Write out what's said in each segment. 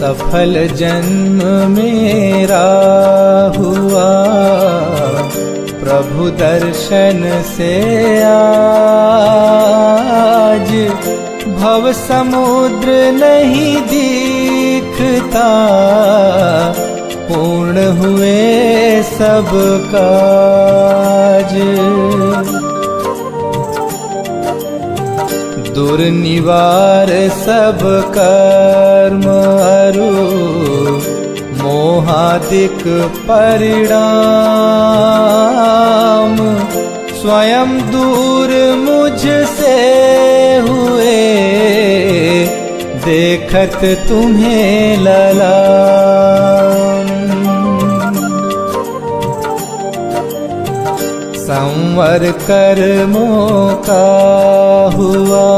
सफल जन्म मेरा हुआ, प्रभु दर्शन से आज भव समुद्र नहीं दिखता, पूर्ण हुए सब काज। दुर्निवार सब कर्म अरु, मोहादिक परिणाम, स्वयं दूर मुझसे हुए, देखत तुम्हें ललाम। संवर कर्मों का हुआ,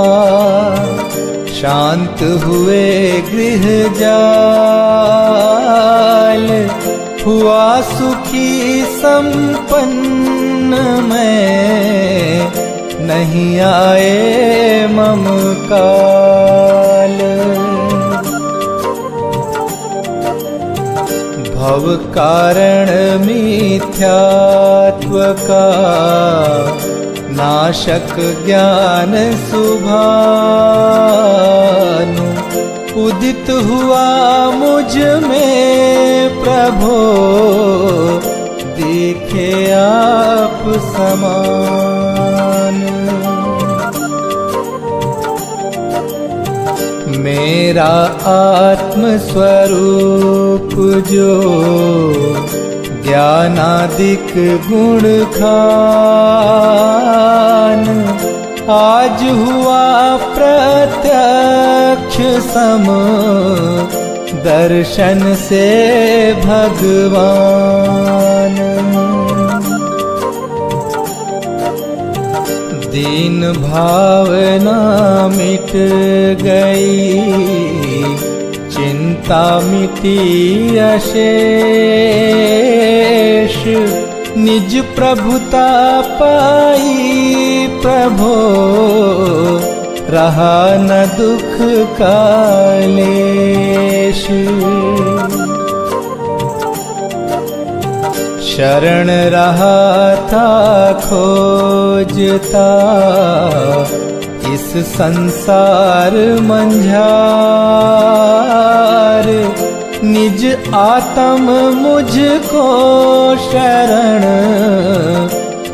शांत हुए गृह जाल, हुआ सुखी संपन्न मैं, नहीं आए मम काल। भव कारण मिथ्यात्व का, नाशक ज्ञान सुभानु, उदित हुआ मुझ में प्रभो, देखे आप समान। मेरा आत्म स्वरूप जो, ज्ञानादिक गुण खान, आज हुआ प्रत्यक्ष सम, दर्शन से भगवान। दीन भावना मिट गई, चिंता मिटी अशेष, निज प्रभुता पाई प्रभो, रहा न दुख कालेश। शरण रहा था खोजता, इस संसार मंझार, निज आत्म मुझको शरण,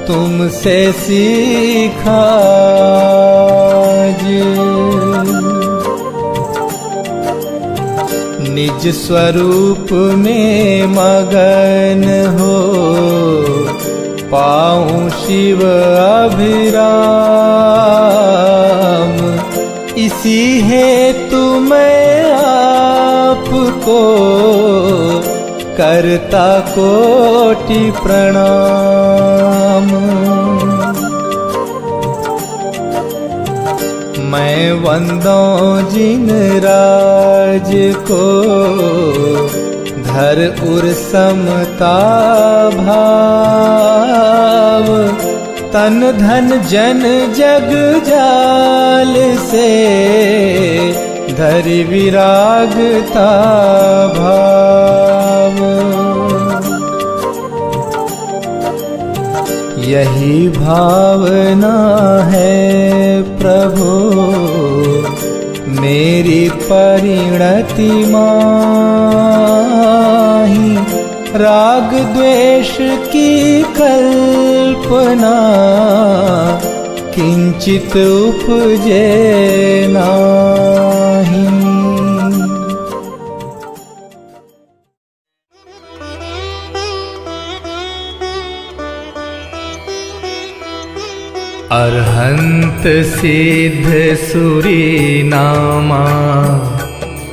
तुमसे सीखा निज स्वरूप में मगन हो, पाऊं शिव अभिराम, इसी हेतु मैं आपको करता कोटि प्रणाम। मैं वंदों जिन राज को, धर उर समता भाव, तन धन जन जग जाल से, धरि विरागता भाव। यही भावना है प्रभु, मेरी परिणति माही, राग द्वेष की कल्पना, किंचित उपजे नाही। अरहंत सिद्ध सुरी नामा,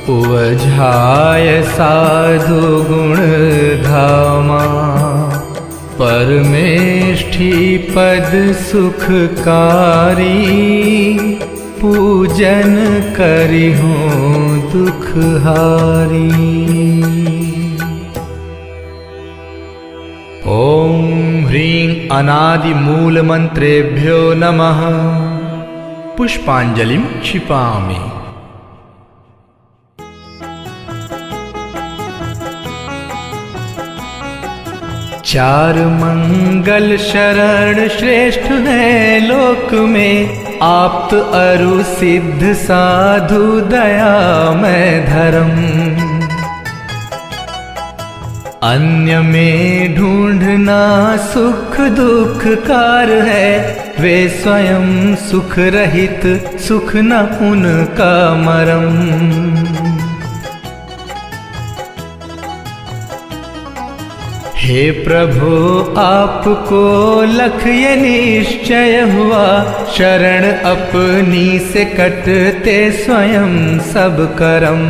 उवझाय साधु गुण धामा, परमेष्ठी पद सुखकारी, पूजन करिहूँ दुखहारी। ओम ह्रीं अनादि मूल मंत्रेभ्यो नमः। पुष्पांजलिं क्षिपामि। चार मंगल शरण श्रेष्ठ है लोक में, आप्त अरु सिद्ध साधु दयामय धर्म। अन्य में ढूंढना सुख दुख कार है, वे स्वयं सुख रहित सुख न उनका मरम। हे प्रभु आपको लख ये निश्चय हुआ, शरण अपनी से कटते स्वयं सब करम।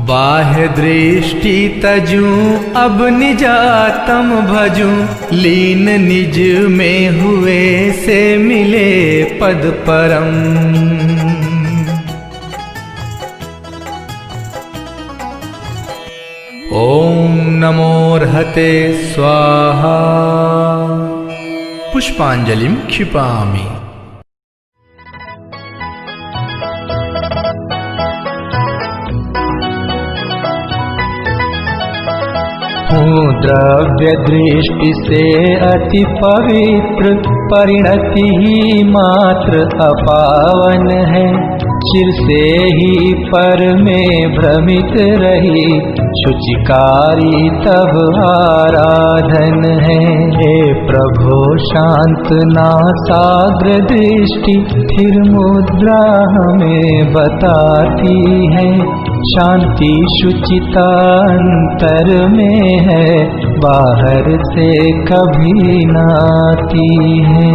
बाह्य दृष्टि तजूं अब निजातम भजूं, लीन निज में हुए से मिले पद परम। ओम नमोर्हते स्वाहा। पुष्पांजलिं क्षिपामि। हूँ द्रव्य दृष्टि से अति पवित्र, परिणति ही मात्र अपावन है। चिर से ही पर में भ्रमित रही, शुचिकारी तब आराधन है। हे प्रभो शांत नासाग्र दृष्टि, स्थिर मुद्रा हमें बताती है। शांति शुचिता अंतर में है, बाहर से कभी न आती है।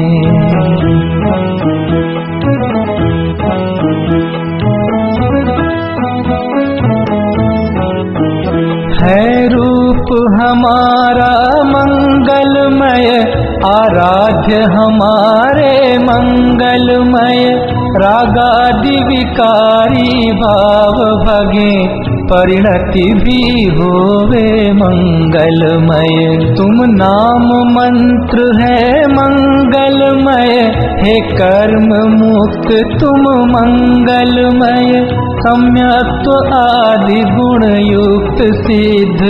है रूप हमारा मंगलमय, आराध्य हमारे मंगलमय। रागादि विकारी भाव भगे, परिणति भी होवे मंगलमय। तुम नाम मंत्र है मंगलमय, हे कर्म मुक्त तुम मंगलमय। सम्यक्त्व आदि गुण युक्त सिद्ध,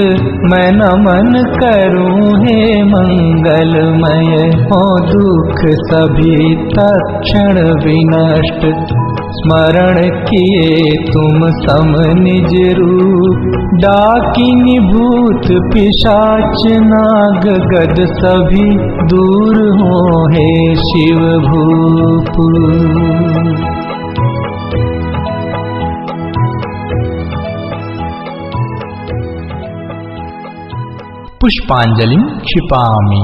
मैं नमन करूं हे मंगलमय। हो दुख सभी तत्क्षण विनष्ट, स्मरण किए तुम सम निज रूप। डाकिनी भूत पिशाच नाग गद सभी, दूर हो हे शिव भूप। पुष्पांजलिं क्षिपामि।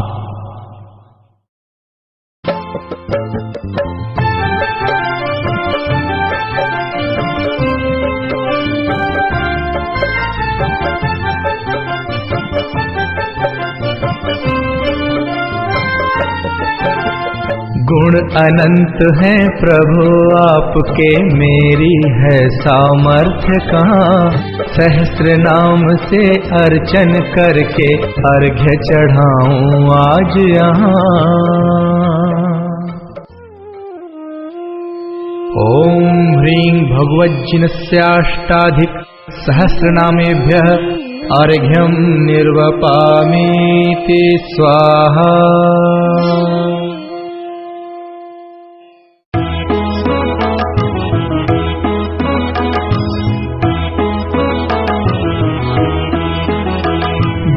गुण अनंत है प्रभु आपके, मेरी है सामर्थ्य कहाँ। सहस्र नाम से अर्चन करके अर्घ्य चढ़ाऊं आज यहाँ। ओम ह्रीं भगवज्जिनस्याष्टाधिक सहस्रनामेभ्यः अर्घ्यं निर्वपामीति स्वाहा।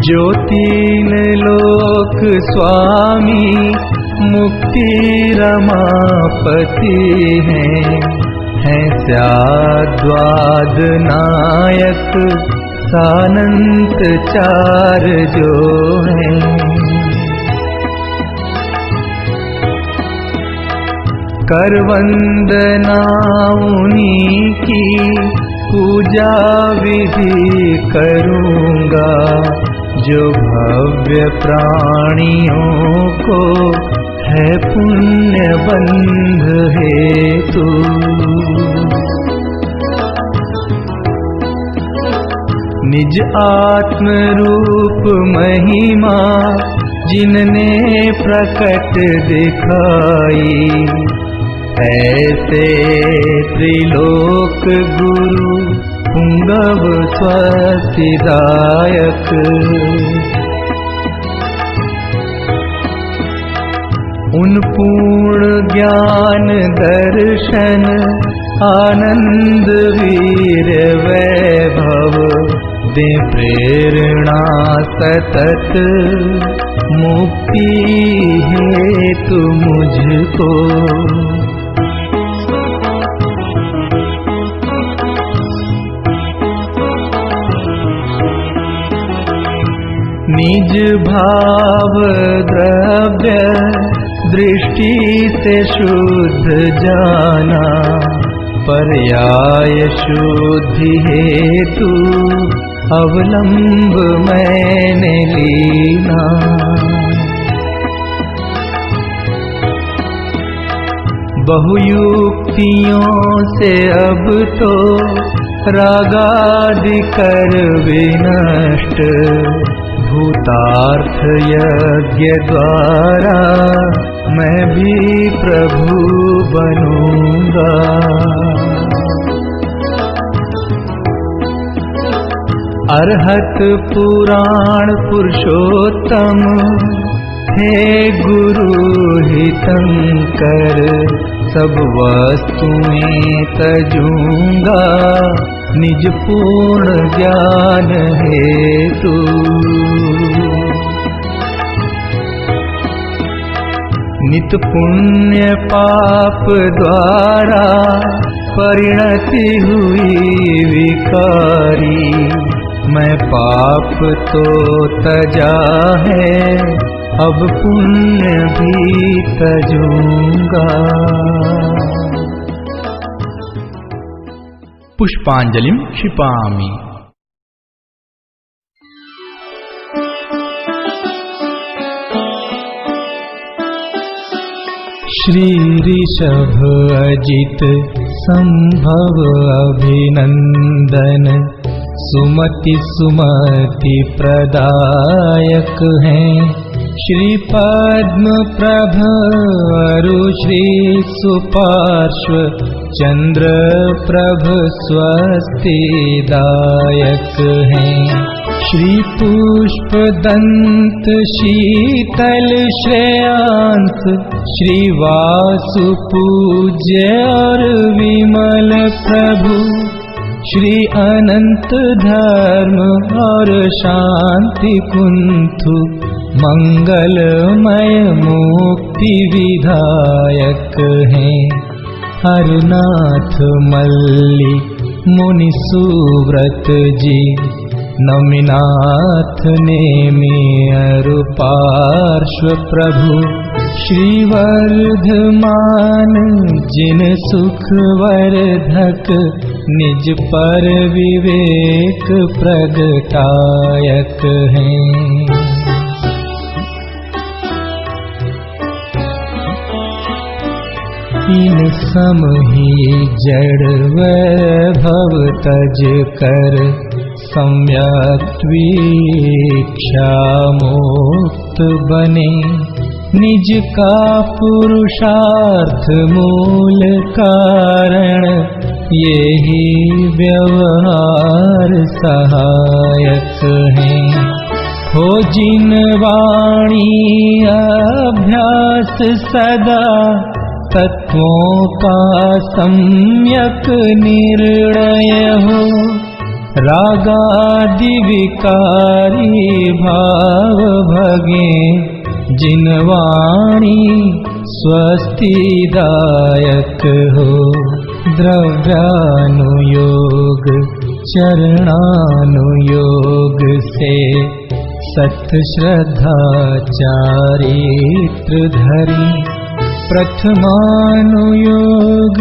जो तीन लोक स्वामी मुक्ति रमापति हैं स्याद्वाद नायक सानंत चार जो हैं। कर वंदना उन्हीं की पूजा विधि करूँगा, जो भव्य प्राणियों को है पुण्य बंध हेतु। निज आत्म रूप महिमा जिनने प्रकट दिखाई, ऐसे त्रिलोक गुरु पुंगव स्वस्तिदायक। उन पूर्ण ज्ञान दर्शन आनंद वीर वैभव दे प्रेरणा सतत मुक्ति हेतु मुझको। निज भाव द्रव्य दृष्टि से शुद्ध जाना, पर्याय शुद्धि हेतु अवलंब मैंने लीना। बहुयुक्तियों से अब तो रागादि कर विनष्ट, भूतार्थ यज्ञ द्वारा मैं भी प्रभु बनूंगा। अरहत पुराण पुरुषोत्तम हे गुरु हितंकर, सब वस्तुएं तजूंगा निज पूर्ण ज्ञान हेतु। नित पुण्य पाप द्वारा परिणति हुई विकारी, मैं पाप तो तजा है अब पुण्य भी तजूंगा। पुष्पांजलिं क्षिपामि। श्री ऋषभ अजित संभव अभिनंदन, सुमति सुमति प्रदायक हैं। श्री पद्म प्रभ अरु श्री सुपार्श्व चंद्र प्रभ स्वस्तिदायक हैं। श्री पुष्प दंत शीतल श्रेयांस, श्री वासु पूज्य और विमल प्रभु, श्री अनंत धर्म और शांति कुंथु, मंगलमय मुक्ति विधायक हैं। हरनाथ मल्ली मुनि सुव्रत जी, नमिनाथ नेमि अरु पार्श्व प्रभु, श्री वर्धमान जिन सुख वर्धक, निज पर विवेक प्रगटायक हैं। इन सम ही जड़ वैभव तज कर, सम्यक वीक्षा मुक्त बने। निज का पुरुषार्थ मूल कारण, यही व्यवहार सहायक हैं। हो जिन वाणी अभ्यास सदा, तत्वों का सम्यक निर्णय हो। रागादि विकारी भाव भगे, जिन वाणी स्वस्तिदायक हो। द्रव्यानुयोग चरणानुयोग से, सत श्रद्धा चारित्र धरी। प्रथमानुयोग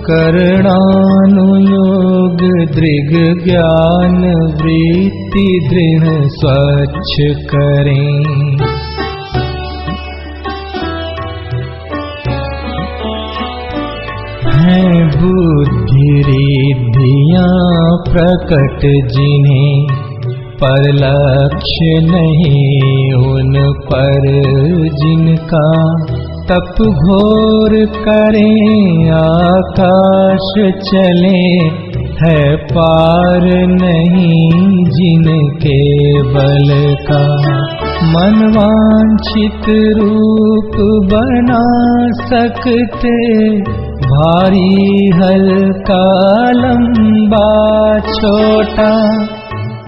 करणानुयोग, दृग ज्ञान वृत्ति दृढ़ स्वच्छ करें। हैं बुद्धि रिद्धियाँ प्रकट जिन्हें, पर लक्ष्य नहीं उन पर जिनका। तप घोर करें आकाश चले, है पार नहीं जिनके बल का। मनवांछित रूप बना सकते, भारी हल्का लंबा छोटा।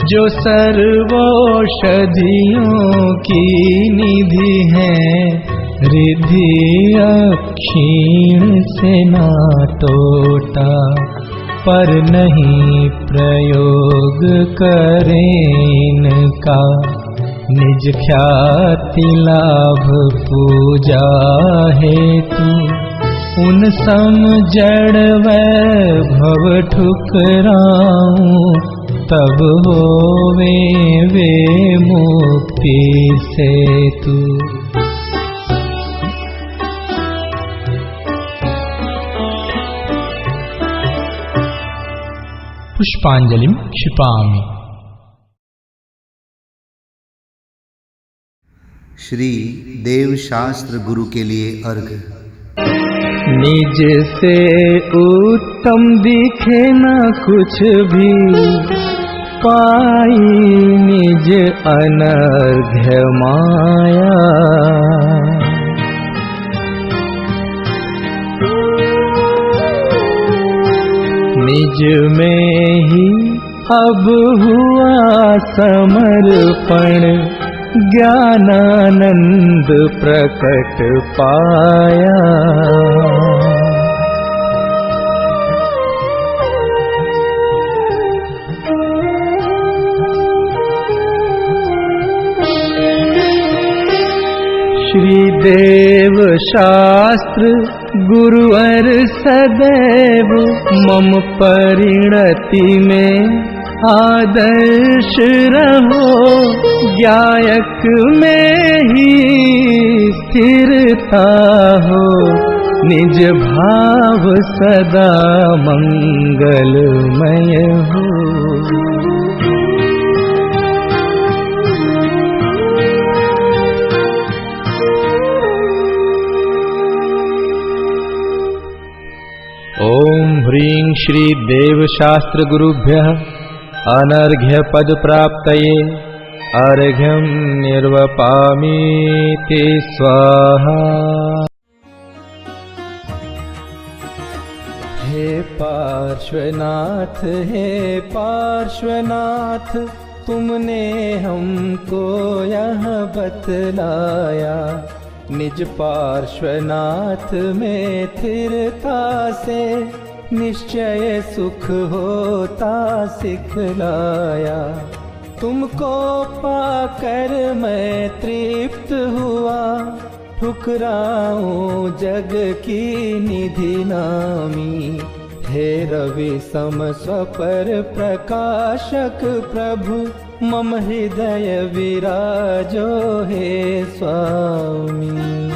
जो सर्वौषधियों की निधि है, रिद्धि अक्षीण से ना टोटा। पर नहीं प्रयोग करें इनका, निज ख्याति लाभ पूजा हेतु। उन सम जड़ वैभव ठुकराऊं, तब होवे वे मुक्ति सेतु। पुष्पांजलिं क्षिपामि। श्री देवशास्त्र गुरु के लिए अर्घ। निज से उत्तम दिखे न कुछ भी, पाई निज अनर्घ्य माया। निज में ही अब हुआ समर्पण, ज्ञानानंद प्रकट पाया। श्री देव शास्त्र गुरुवर सदैव, मम परिणति में आदर्श रहो। ज्ञायक में ही स्थिरता हो, निज भाव सदा मंगलमय हो। ओम ह्रीं श्री देवशास्त्र गुरुभ्यः अनर्घ्य पद प्राप्तये अर्घ्यं निर्वपामीति स्वाहा। हे पार्श्वनाथ, हे पार्श्वनाथ, तुमने हमको यह बतलाया। निज पार्श्वनाथ में स्थिरता से, निश्चय सुख होता सिखलाया। तुमको पाकर मैं तृप्त हुआ, ठुकराऊं जग की निधि नामी। हे रवि सम स्वपर प्रकाशक प्रभु, मम हृदय विराजो हे स्वामी।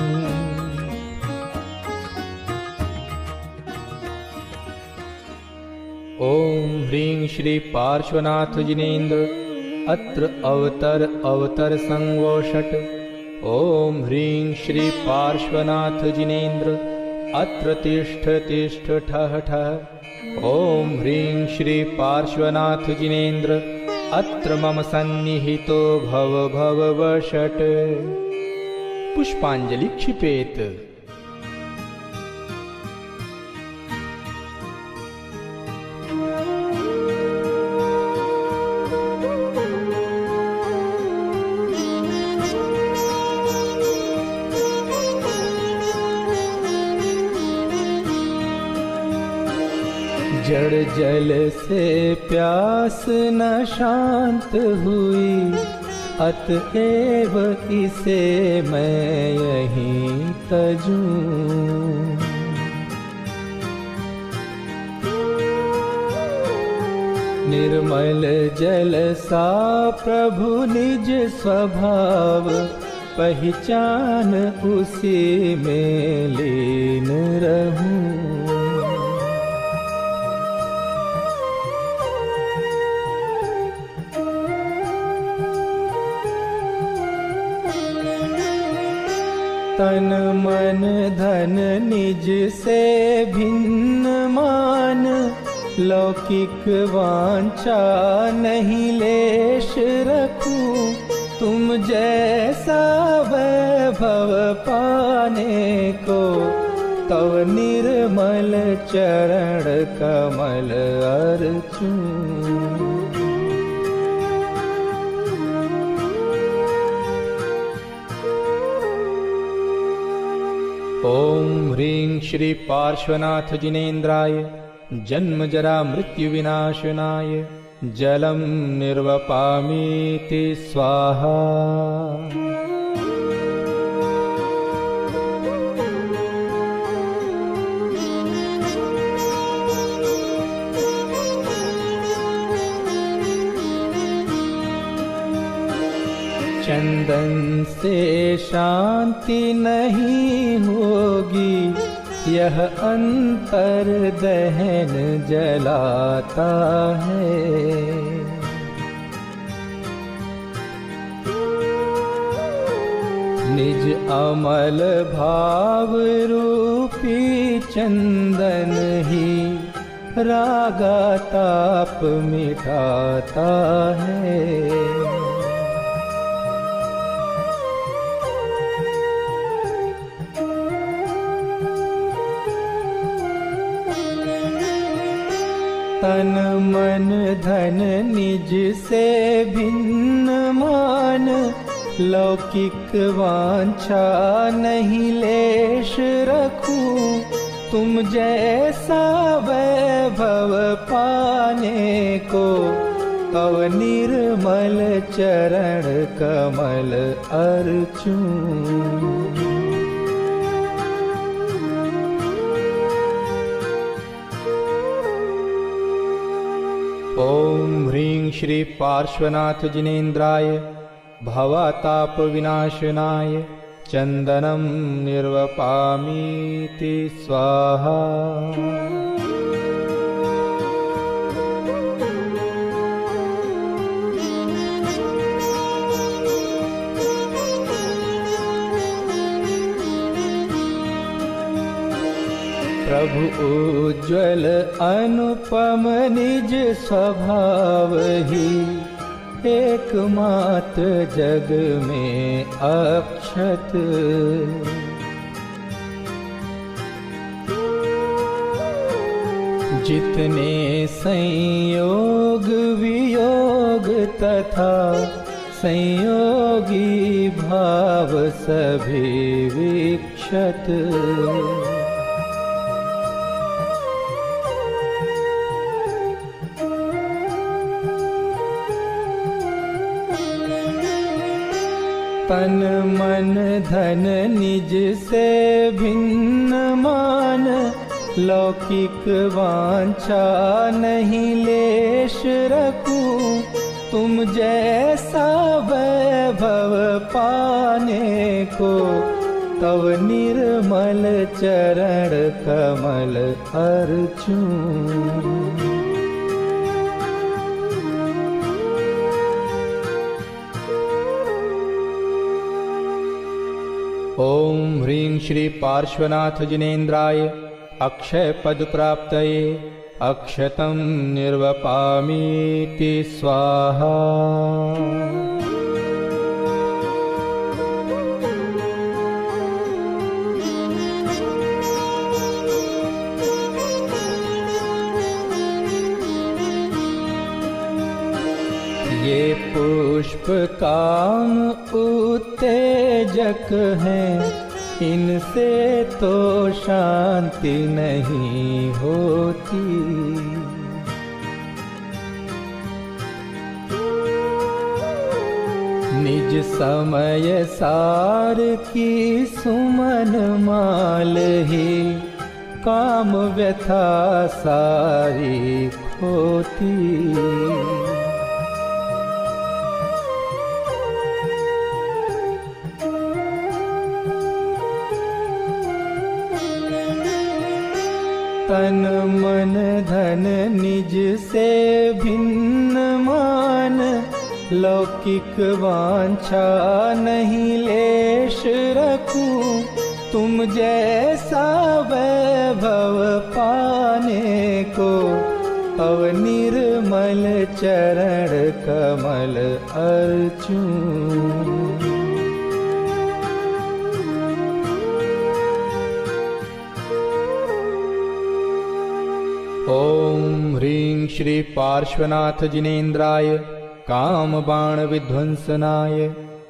ओम ह्रीं श्री पार्श्वनाथ जिनेन्द्र अत्र अवतर संवोषट। ओम ह्रीं श्री पार्श्वनाथ जिनेन्द्र अत्र तिष्ठ तिष्ठ ठः ठः। ओम ह्रीं श्री पार्श्वनाथ जिनेन्द्र अत्र मम सन्निहितो भव भव वषट्। पुष्पांजलि क्षिपेत। जड़ जल से प्यास न शांत हुई, अतएव इसे मैं यहीं तजूं। निर्मल जल सा प्रभु निज स्वभाव, पहचान उसी में लीन रहूं। तन मन धन निज से भिन्न मान, लौकिक वांछा नहीं लेश रखूं, तुम जैसा वैभव पाने को, तव निर्मल चरण कमल अर्चूं। ओम ह्रीं श्री पार्श्वनाथ जिनेन्द्राय जन्म जरा मृत्यु विनाशनाय जलम निर्वपामीति स्वाहा। चंदन से शांति नहीं होगी, यह अंतर दहन जलाता है। निज अमल भाव रूपी चंदन ही रागा ताप मिटाता है। तन मन धन निज से भिन्न मान, लौकिक वांछा नहीं लेश रखूं, तुम जैसा वैभव पाने को, तव निर्मल चरण कमल अर्चूं। ओम ह्रीं श्री पार्श्वनाथ जिनेन्द्राय भवताप विनाशनाय चंदनम निर्वपामीति स्वाहा। प्रभु उज्ज्वल अनुपम निज स्वभाव ही, एकमात्र जग में अक्षत। जितने संयोग वियोग तथा संयोगी भाव सभी विक्षत। तन मन धन निज से भिन्न मान, लौकिक वांछा नहीं लेश रखूं, तुम जैसा वैभव पाने को, तव निर्मल चरण कमल अर्चूं। ओम ह्रीं श्री पार्श्वनाथ जिनेन्द्राय अक्षय पद प्राप्तये अक्षतं निर्वपामीति स्वाहा। ये पुष्प काम उत्तेजक हैं, इनसे तो शांति नहीं होती। निज समय सार की सुमन माल ही, काम व्यथा सारी खोती। तन मन धन निज से भिन्न मान, लौकिक वांछा नहीं लेश रखूं, तुम जैसा वैभव पाने को, तव निर्मल चरण कमल अर्चूं। ओम ह्रीं श्री पार्श्वनाथ जिनेन्द्राय कामबाण विध्वंसनाय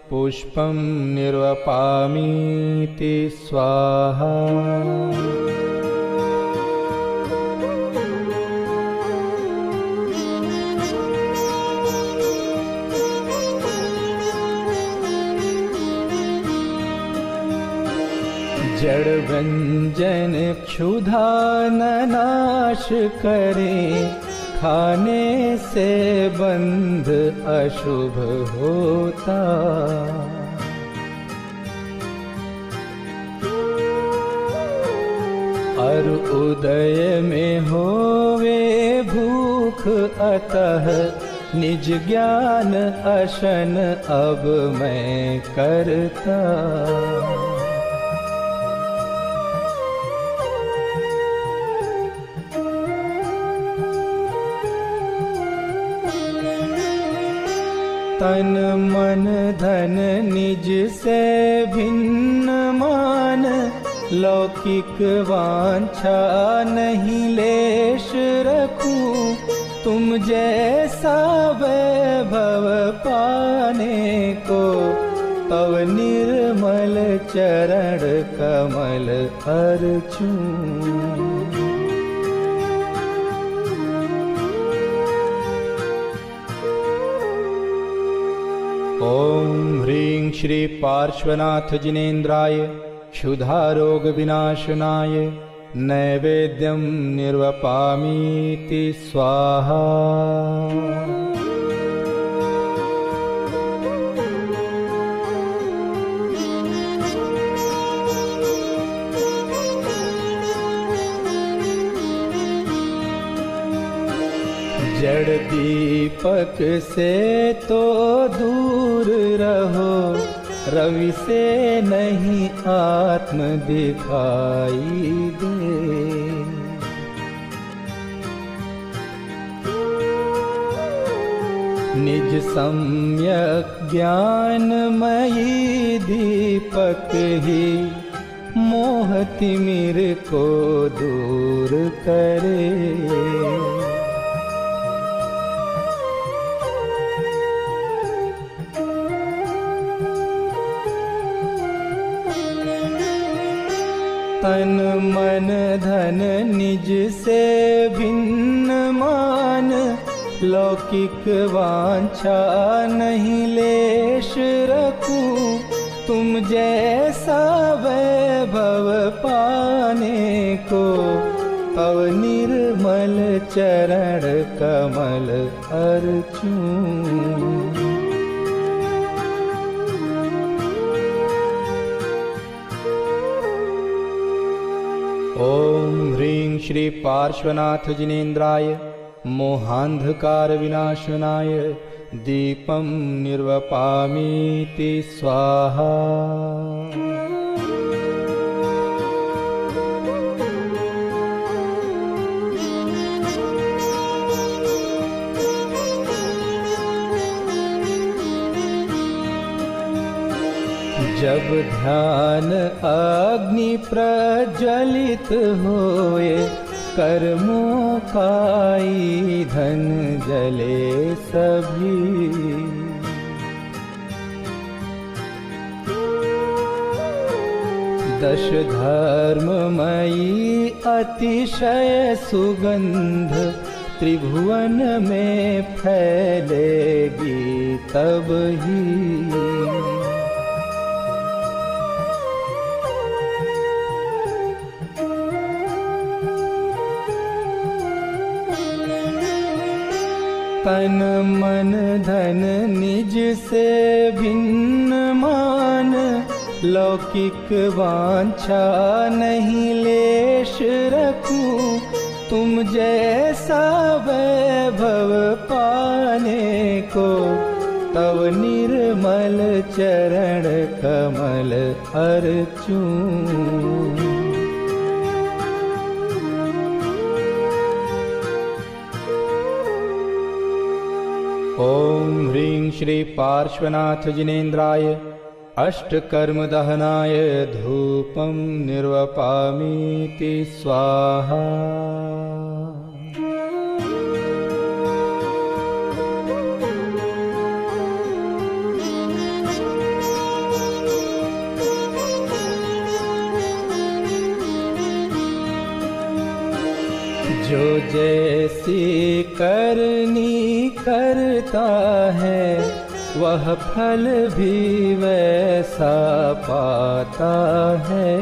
पुष्पं निर्वपामीति स्वाहा। जड़ व्यंजन क्षुधा न नाश करे, खाने से बंध अशुभ होता। और उदय में होवे भूख, अतः निज ज्ञान अशन अब मैं करता। तन मन धन निज से भिन्न मान, लौकिक वांछा नहीं लेश रखूं। तुम जैसा वैभव पाने को, तव निर्मल चरण कमल अर्चूं। ओम ह्रीं श्री पार्श्वनाथ जिनेन्द्राय क्षुधारोग विनाशनाय नैवेद्यं निर्वपामीति स्वाहा। जड़ दीपक से तो दूर रहो, रवि से नहीं आत्म दिखाई दे। निज सम्यक ज्ञानमयी दीपक ही, मोह तिमिर को दूर करे। तन मन धन निज से भिन्न मान, लौकिक वांछा नहीं लेश रखूं। तुम जैसा वैभव पाने को, तव निर्मल चरण कमल अर्चूं। ओम ह्रीं श्री पार्श्वनाथ जिनेन्द्राय मोहांधकार विनाशनाय दीपं निर्वपामीति स्वाहा। जब ध्यान अग्नि प्रज्वलित होए, कर्मों का ईंधन जले सभी। दश धर्ममयी अतिशय सुगंध, त्रिभुवन में फैलेगी तब ही। तन मन धन निज से भिन्न मान, लौकिक वांछा नहीं लेश रखूं। तुम जैसा वैभव पाने को, तव निर्मल चरण कमल अर्चूं। श्री पार्श्वनाथ जिनेन्द्राय अष्टकर्मदहनाय धूपं निर्वपामीति स्वाहा। जो जैसी करनी करता है वह फल भी वैसा पाता है।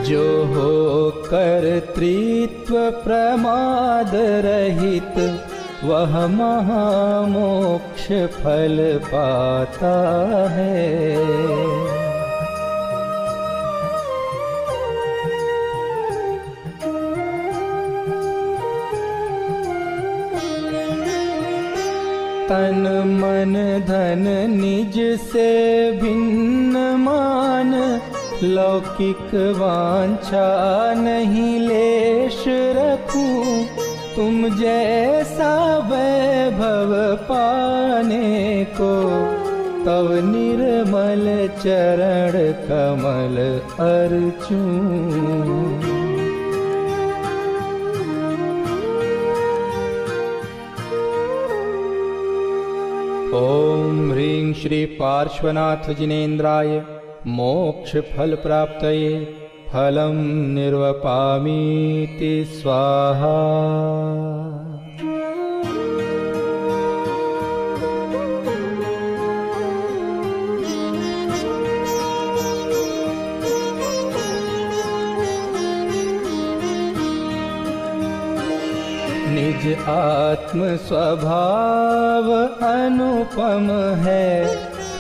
जो हो कर्तृत्व प्रमाद रहित वह महामोक्ष फल पाता है। तन मन धन निज से भिन्न मान, लौकिक वांछा नहीं लेश रखूं। तुम जैसा वैभव पाने को, तव निर्मल चरण कमल अर्चूं। ओम ह्रीं श्री पार्श्वनाथ जिनेन्द्राय मोक्ष फल प्राप्तये फलं निर्वपामीति स्वाहा। निज आत्म स्वभाव अनुपम है,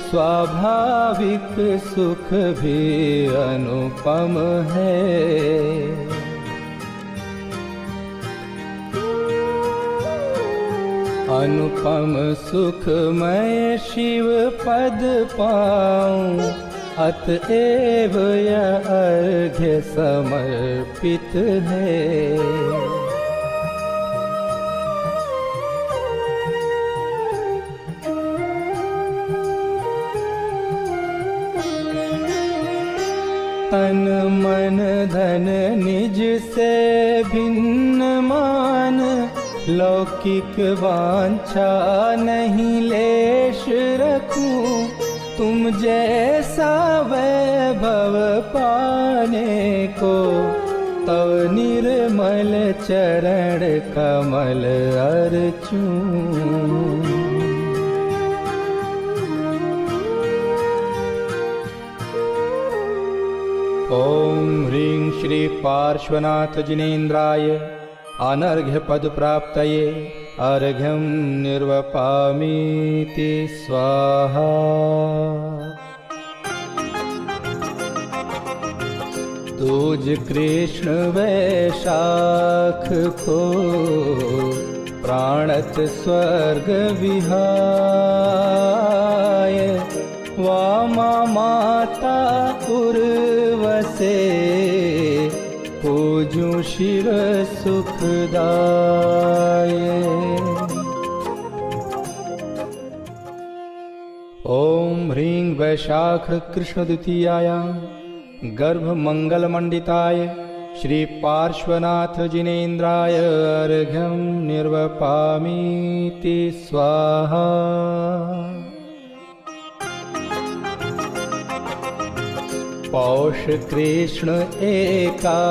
स्वाभाविक सुख भी अनुपम है। अनुपम सुख मैं शिव पद पाऊं, अतएव यह अर्घ्य समर्पित है। तन मन धन निज से भिन्न मान, लौकिक वांछा नहीं लेश रखूं। तुम जैसा वैभव पाने को, तव निर्मल चरण कमल अर्चूं। ओम ह्रीं श्री पार्श्वनाथ जिनेन्द्राय अनर्घ्य पद प्राप्तये अर्घ्यं निर्वपामीति स्वाहा। दूज कृष्ण वैशाख को, प्राणत स्वर्ग विहाय। वामा माता उर्वसे, पूजूं शिर सुखदाय। ओम ह्रीं वैशाख कृष्ण द्वितीयायां गर्भ मंगल मंडिताय श्री पार्श्वनाथ जिनेन्द्राय अर्घ्यं निर्वपामीति स्वाहा। पौष कृष्ण एकादशी,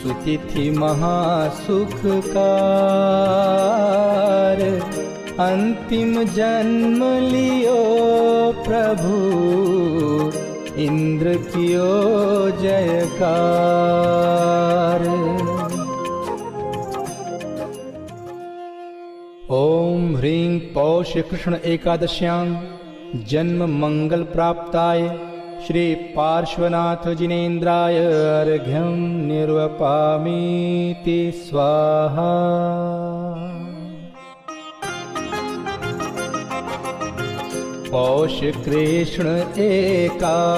सुतिथि महासुखकार। अंतिम जन्म लियो प्रभु, इंद्र कियो जयकार। ओम ह्रीं पौष कृष्ण एकादश्यां जन्म मंगल प्राप्ताय श्री पार्श्वनाथ जिनेन्द्राय अर्घ्यं निर्वपामीति स्वाहा। पौष कृष्ण एकादशी,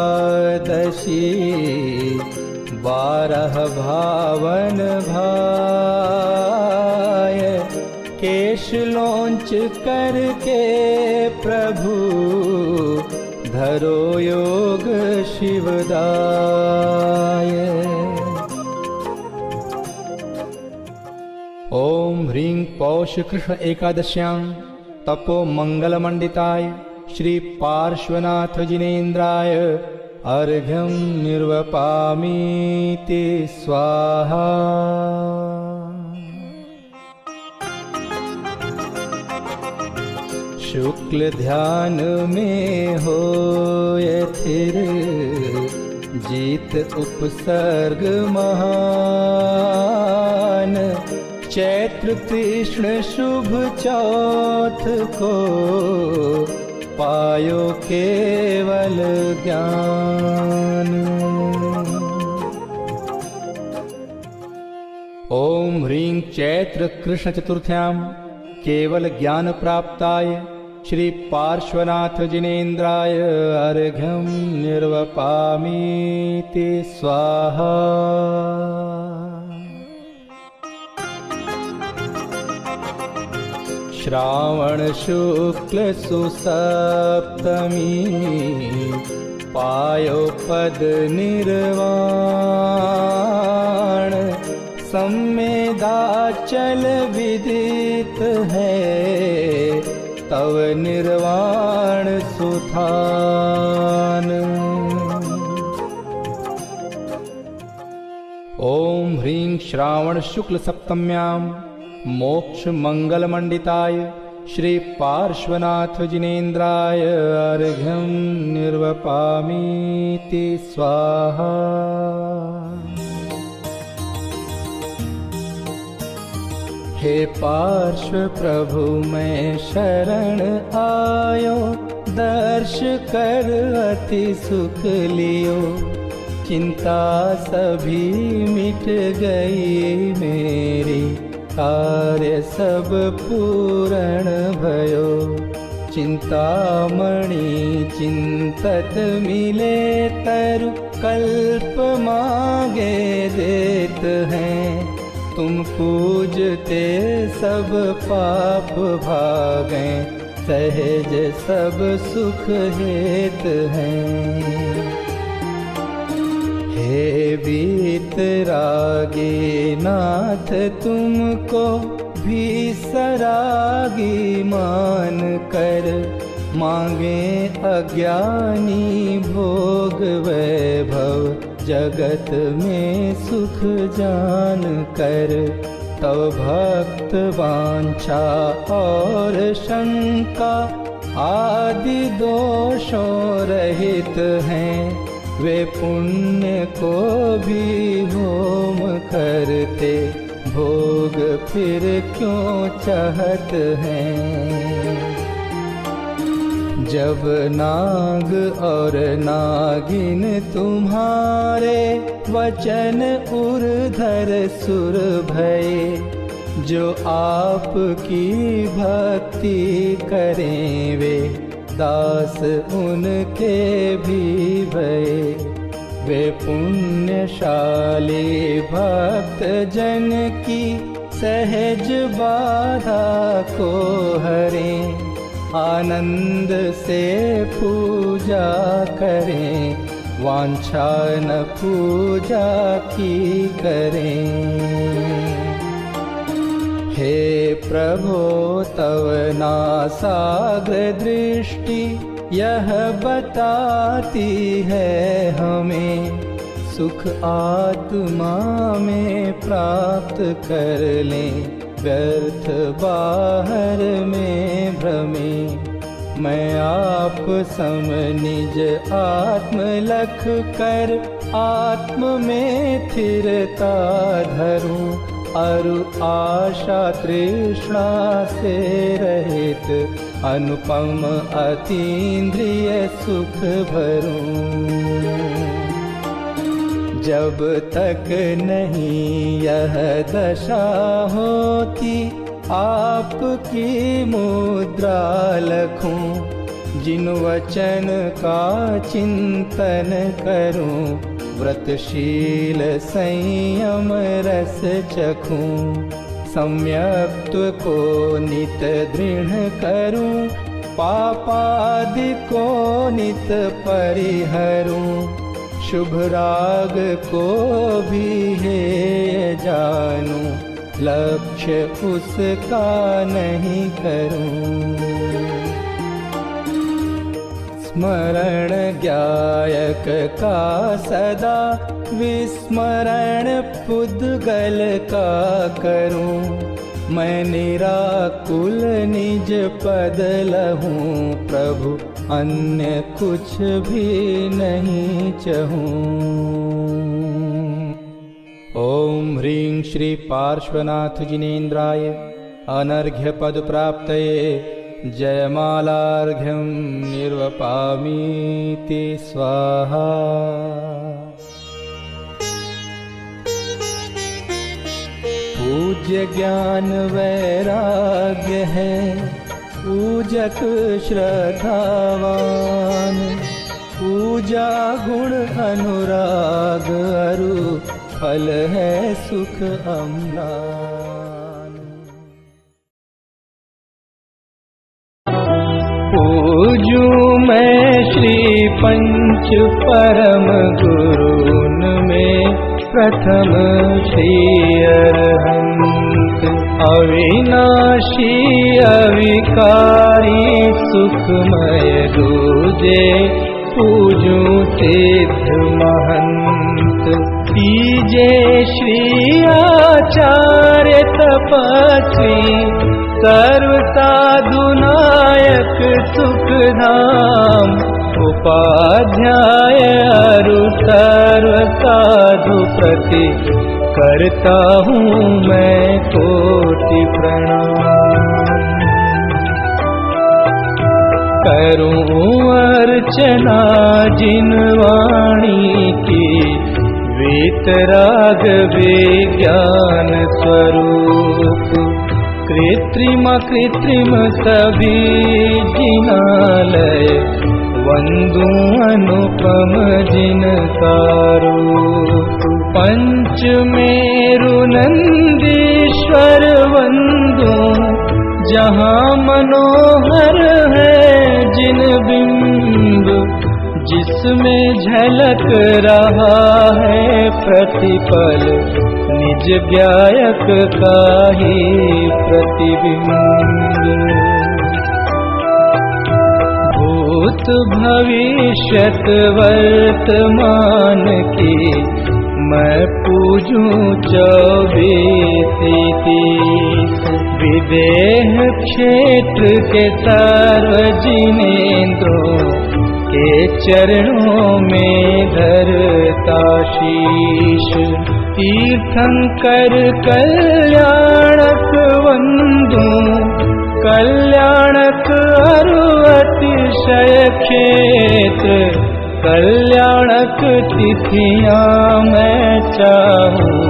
12 भावन भाय, केश लोंच करके प्रभु, धरो योग शिवदाय। ओम ह्रीं पौष कृष्ण एकादश्यां तपो मंगलमंडिताय श्री पार्श्वनाथ जिनेन्द्राय अर्घ्यं निर्वपामीति स्वाहा। शुक्ल ध्यान में होय थिर, जीत उपसर्ग महान। चैत्र कृष्ण शुभ चौथ को, पायो केवल ज्ञान। ओम ह्रीं चैत्र कृष्ण चतुर्थ्यां केवल ज्ञान प्राप्ताय श्री पार्श्वनाथ जिनेन्द्राय अर्घ्यं निर्वपामीति स्वाहा। श्रावण शुक्ल सुसप्तमी, पायो पद निर्वाण। सम्मेदाचल विदित है, तव निर्वाण सुथान। ओम ह्रीं श्रावण शुक्ल सप्तम्यां मोक्ष मंगल मंडिताय श्री पार्श्वनाथ जिनेन्द्राय अर्घ्यं निर्वपामीति स्वाहा। हे पार्श्व प्रभु मैं शरण आयो, दर्श कर अति सुख लियो। चिंता सभी मिट गई मेरी, कार्य सब पूर्ण भयो। चिंतामणि चिंतत मिले तरु, कल्प मांगे देत हैं। तुम पूजते सब पाप भागें, सहज सब सुख हेत हैं। हे वीतरागी नाथ तुमको भी सरागी मान कर, मांगे अज्ञानी भोग वैभव जगत में सुख जान कर। तव भक्त वांछा और शंका आदि दोषों रहित हैं। वे पुण्य को भी होम करते, भोग फिर क्यों चाहत हैं। जब नाग और नागिन तुम्हारे वचन उर्धर सुर भये, जो आपकी भक्ति करें वे दास उनके भी भये। वे पुण्यशाली भक्त जन की सहज बाधा को हरें, आनंद से पूजा करें, वांछा न पूजा की करें। हे प्रभो तव नासाग्र दृष्टि यह बताती है हमें, सुख आत्मा में प्राप्त कर लें, व्यर्थ बाहर में भ्रमे। मैं आप सम निज आत्म लख कर, आत्म में स्थिरता धरूं। अरु आशा तृष्णा से रहित, अनुपम अतीन्द्रिय सुख भरूं। जब तक नहीं यह दशा होती, आपकी मुद्रा लखूं। जिन वचन का चिंतन करूं, व्रतशील संयम रस चखूं, सम्यक्त्व को नित दृढ़ करूं, पापादि को नित परिहरूं, शुभ राग को भी हेय जानूं, लक्ष्य उसका नहीं करूं। स्मरण ज्ञायक का सदा, विस्मरण पुद्गल का करूं, मैं निराकुल निज पद लहूं, प्रभु अन्य कुछ भी नहीं चहूं। ओम ह्रीं श्री पार्श्वनाथ जिनेन्द्राय अनर्घ्य पद प्राप्तये जयमालार्घ्यं निर्वपामीति स्वाहा। पूज्य ज्ञान वैराग्य है पूजक श्रद्धावान, पूजा गुण अनुराग अरु फल है सुख अम्लान। पूजूं मैं श्री पंच परम गुरुन में प्रथम श्री अरहंत, अविनाशी अविकारी सुखमय दूजे, पूजूं सिद्ध महंत। तीजे श्री आचार्य तपस्वी, सर्व साधु नायक सुखधाम, उपाध्याय अरु सर्व साधु प्रति, करता हूँ मैं कोटि प्रणाम। करूँ अर्चना जिन वाणी की, वीतराग विज्ञान स्वरूप, कृत्रिम कृत्रिम सभी जिनालय, वंदू अनुपम जिनका रूप। पंचमेरु नंदीश्वर वंदू, जहाँ मनोहर है जिन बिंब, जिसमें झलक रहा है प्रतिपल, निज गायक का ही प्रतिबिंब। भूत भविष्यत वर्तमान की, मैं पूजूं 24-30, विदेह क्षेत्र के सर्व जिनेंद्रों के चरणों में धरता शीश। तीर्थंकर कल्याणक वंदू, कल्याणक अरु अतिशय क्षेत्र, कल्याणक तिथियां मैं चाहूं,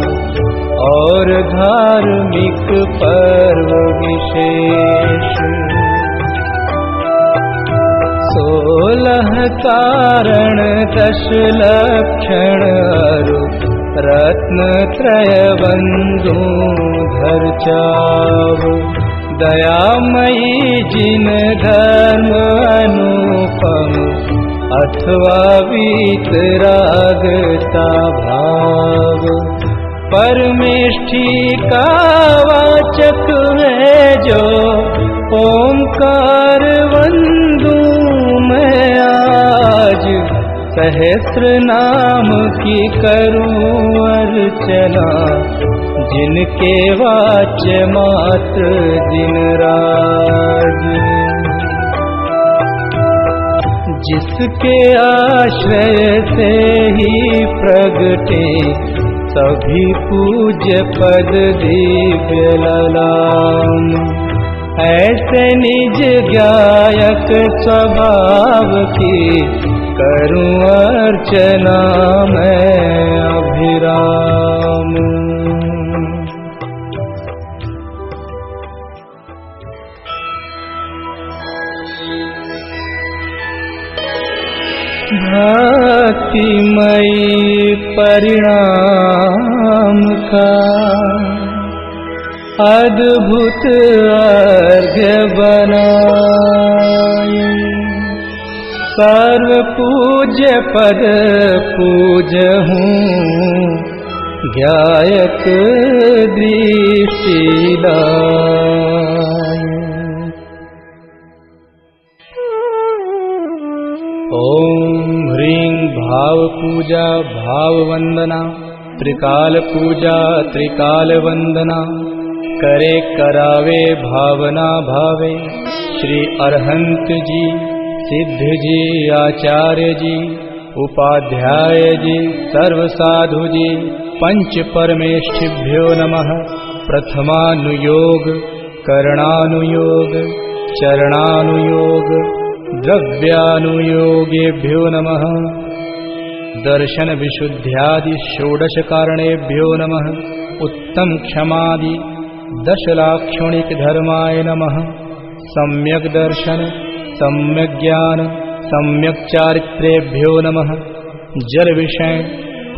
और धार्मिक पर्व विशेष। 16 कारण 10 लक्षण अरु, रत्न त्रय बंधु धर चाव। दयामयी जिन धर्म अनुपम, अथवा वीतरागता भाव। परमेष्ठी का वाचक है जो, ओंकार वंदू मैं आज। सहस्र नाम की करूं अर्चना, जिनके वाच्य मात्र दिन राज। जिसके आश्रय से ही प्रगटे, सभी पूज्य पद दिव्य ललाम। ऐसे निज गायक स्वभाव की, करूं अर्चना मैं अभिराम। भक्तिमयी परिणाम का अद्भुत अर्घ्य बनाए। सर्व पूज्य पद पूजहूँ ज्ञायत दृष्टि लाए। ओम ह्रीं भाव पूजा भाव वंदना, त्रिकाल पूजा त्रिकाल वंदना, करे करावे भावना भावे। श्री अरहंत जी, सिद्ध जी, आचार्य जी, उपाध्याय जी, सर्व साधु जी, पंच परमेष्ठिभ्यो नमः। प्रथमानुयोग, करणानुयोग, चरणानुयोग, द्रव्यानुयोगेभ्यो नमः। दर्शन विशुद्ध्यादि षोडश कारणेभ्यो नमः। उत्तम क्षमादि दशलाक्षणिक धर्माय नमः। सम्यक दर्शन, सम्यक ज्ञान, सम्यक चारित्रेभ्यो नमः। जल विषय,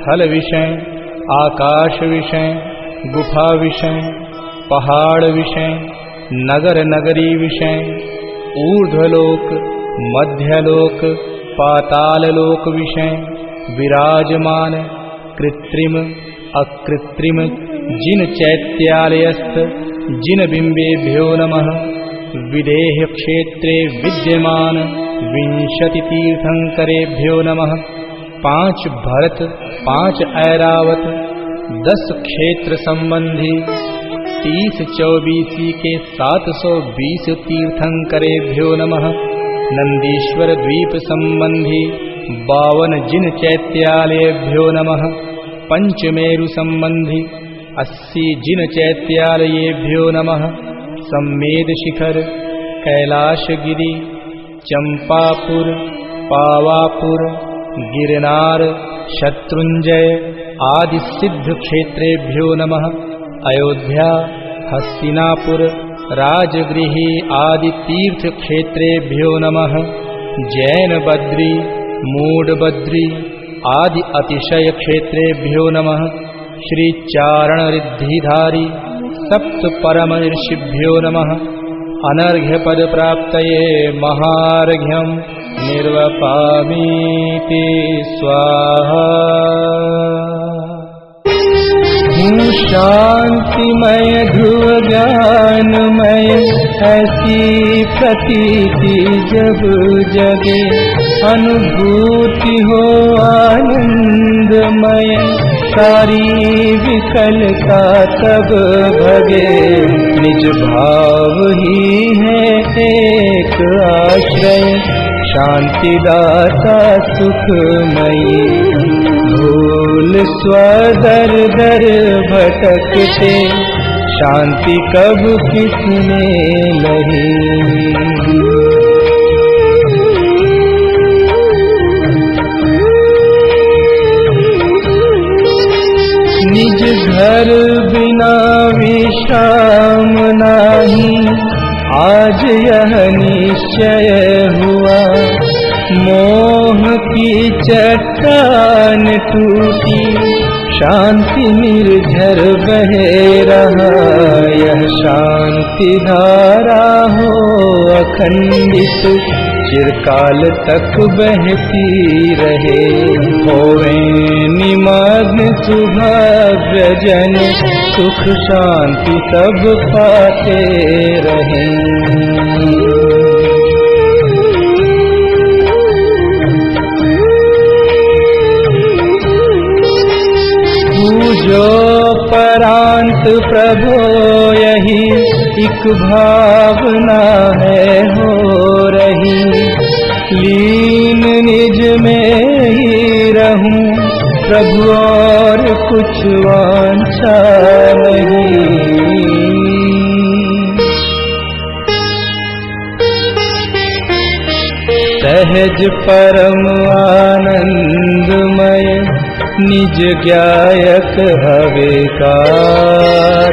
थल विषय, आकाश विषय, गुफा विषय, पहाड़ विषय, नगर नगरी विषय, ऊर्ध्वलोक, मध्यलोक, पाताललोक विषय, विराजमान कृत्रिम अकृत्रिम जिन चैत्यालयस्थ जिन बिंबेभ्यो नमः। विदेह क्षेत्रे विद्यमान 20 तीर्थंकरेभ्यो नमः। 5 भरत, 5 ऐरावत, 10 क्षेत्र संबंधी 30-24 के 720 तीर्थंकरेभ्यो नमः। नंदीश्वर द्वीप संबंधी 52 जिन चैत्यालयेभ्यो नमः। पंचमेरु संबंधी 80 जिन चैत्यालयेभ्यो नमः। सम्मेद शिखर, कैलाशगिरी, चंपापुर, पावापुर, गिरनार, शत्रुंजय आदि सिद्ध क्षेत्रेभ्यो नमः। अयोध्या, हस्तिनापुर, राजगृही आदि तीर्थ क्षेत्रेभ्यो नमः। जैन बद्री, मूड बद्री आदि अतिशय क्षेत्रेभ्यो नमः। श्री चारण रिद्धिधारी सप्त परम ऋषिभ्यो नमः। अनर्घ्य पद प्राप्तये महार्घ्यं निर्वपामीति स्वाहा। हूँ शांतिमय ध्रुव ज्ञानमय, ऐसी प्रतीति जब जगे। अनुभूति हो आनंदमय, सारी विकलता तब भगे। निज भाव ही है एक आश्रय, शांतिदाता सुखमयी। भूल स्वदर दर भटकते, शांति कब किसने लही। निज घर बिना विश्राम नाही, आज यह निश्चय हुआ। मोह की चट्टान टूटी, शांति निर्झर बहे रहा। यह शांति धारा हो अखंडित, चिरकाल तक बहती रहे। होवे निमग्न सुभव्य जन, सुख शांति सब पाते रहें। जो परांत प्रभो यही एक भावना है हो रही। लीन निज में ही रहूं प्रभु, और कुछ वांछा नहीं। सहज परम आनंदमय, निज ज्ञायक हवेकार।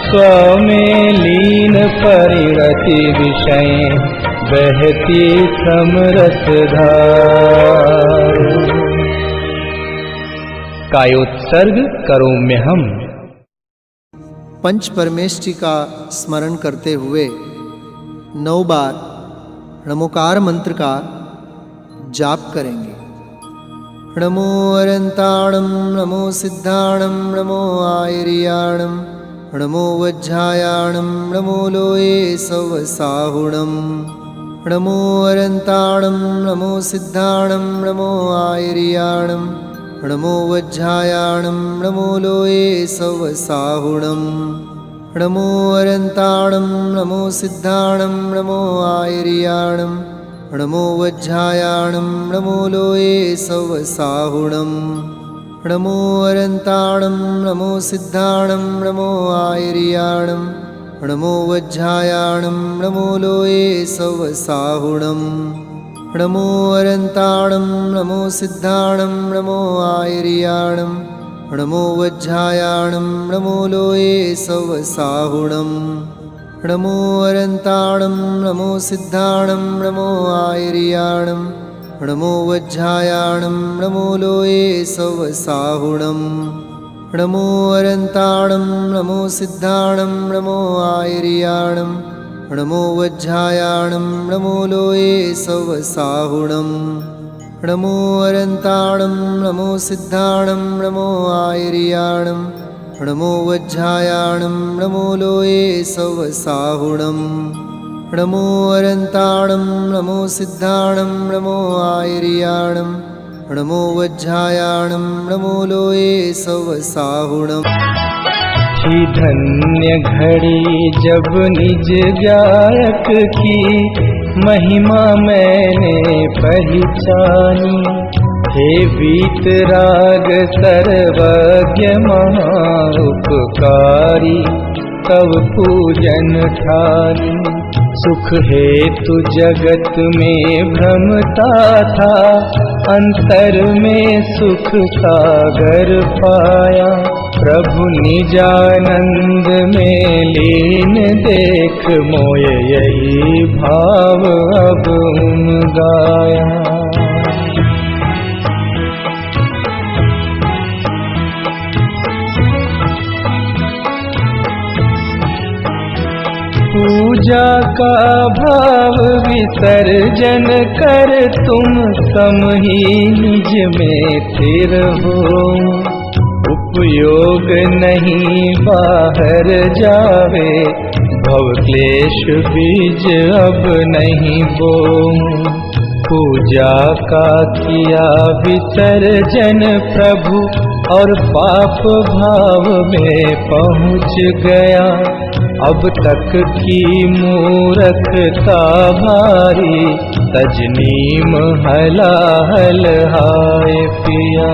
स्वमें लीन परिणति विषय, बहती समरस धार। कायोत्सर्ग करोम्यहम्। पंच परमेष्टि का स्मरण करते हुए 9 बार नमोकार मंत्र का जाप करेंगे। नमो अरंताणं नमो सिद्धाणं नमो आयर्याणं नमो वज्रायाणं नमो लोये सवसाहुणं। नमो अरंताणं नमो सिद्धाणं नमो आयर्याणं नमो वज्रायाणं नमो लोये सवसाहुणं। नमो अरंताणं नमो सिद्धाणं नमो आयर्याणं नमो वज्रायाणं नमो लोये सवसाहुणं। नमो अरंताणं नमो सिद्धाणं नमो आयर्याणं नमो वज्रायाणं नमो लोये सवसाहुणं। नमो अरंताणं नमो सिद्धाणं नमो आयर्याणं नमो वज्रायाणं नमो लोये सवसाहुणं। नमो अरंताणं नमो सिद्धाणं नमो आयर्याणं नमो वज्रायाणं नमो लोये सवसाहुणं। नमो अरंताणं नमो सिद्धाणं नमो आयर्याणं नमो वज्रायाणं नमो लोये सवसाहुणं। नमो अरंताणं नमो सिद्धाणं नमो आयर्याणं नमो वज्रायाणं नमो लोये सवसाहुणं। नमो अरंताणं नमो सिद्धाणं नमो आयर्याणं नमो वज्रायाणं नमो लोये सवसाहुणं। थी धन्य घड़ी जब निज गायक की महिमा मैंने पहचानी। हे वीतराग सर्वज्ञ महाउपकारी तव पूजन ठानी। सुख हेतु जगत में भ्रमता था, अंतर में सुख सागर पाया। प्रभु निजानंद में लीन देख मोय यही भाव अब गाया। पूजा का भाव विसर्जन कर तुम सम ही निज में स्थिर हो। उपयोग नहीं बाहर जावे, भव क्लेश बीज अब नहीं बो। पूजा का किया विसर्जन प्रभु और पाप भाव में पहुँच गया। अब तक की मूर्खता भारी, तजनीम हलाहल हाय पिया।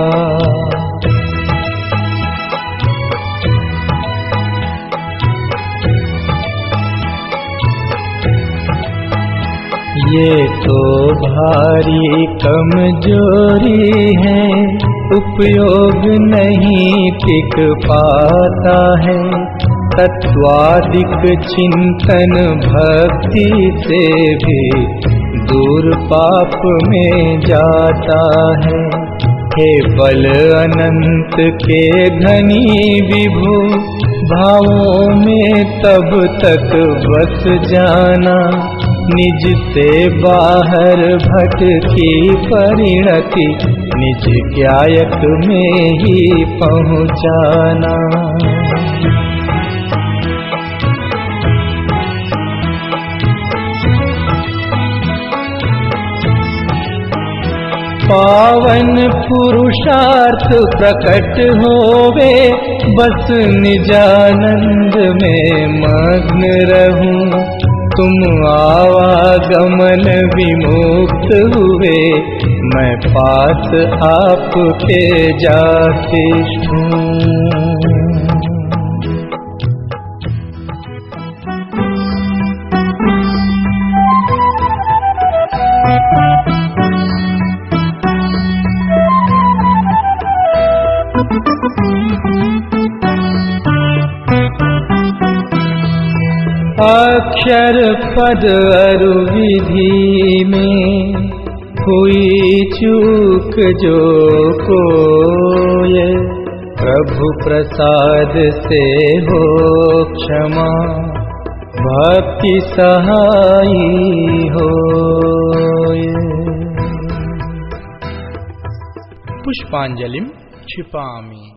ये तो भारी कमजोरी है, उपयोग नहीं टिक पाता है। तत्वादिक चिंतन भक्ति से भी दूर पाप में जाता है। हे बल अनंत के धनी विभु, भावों में तब तक बस जाना। निज से बाहर भटकी परिणति, निज गायक में ही पहुँचाना। पावन पुरुषार्थ प्रकट होवे, बस निजानंद में मग्न रहूं। तुम आवागमन विमुक्त हुए, मैं पास आपके जाके हूँ। अक्षर पद अरु विधि में हुई चूक जो कोय, प्रभु प्रसाद से हो क्षमा, भक्ति सहाई होय। पुष्पांजलिं क्षिपामि।